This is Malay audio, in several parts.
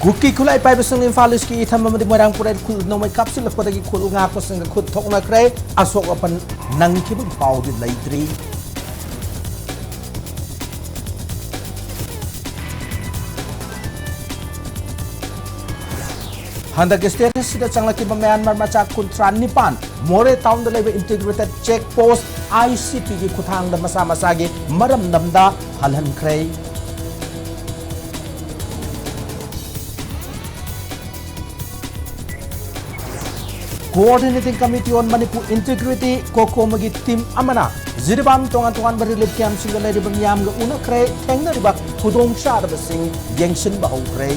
Kuki kulai pai besang infalis ki itham mamadi marang purai kul nomai kapsul lakpada ki kul nga ko sanga khut thok na krai asok apan nang ki bu pau di laitri Handa gestere sida changlaki ba Myanmar macha kuntran nipan more town da leba integrated check post ICP ki kuthang da masa masa gi maram namda halhan krai Coordinating Committee on Manipur Integrity Kokomagi Team Amana Ziribam Tongan Barilip Kiam Single Ribam Yam Una Kray Tang Riba Kudong Shad of Sing Yangshin Baho Kray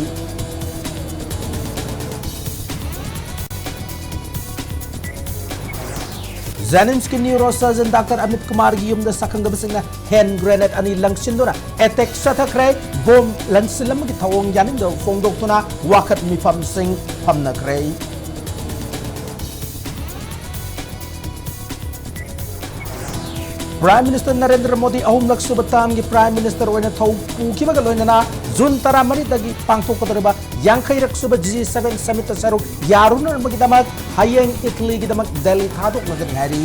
Zanimski neurosurgeon Dr. Amit Kumar Giyum the Sakang Sing hand grenade ani Langshindura attack Shata Kray bomb Lansilam Tawong Yanin the Fong Doctona Wakat Mifam Sing Pamna Kray Prime Minister Narendra Modi ahum lak subatam gi Prime Minister oina thau puki baga loina Jun tara mari dagi pangthok kadariba yangkhai rak suba G7 summit saru yaruna magi damak hayeng Italy gi damak Delhi thadok nagani hari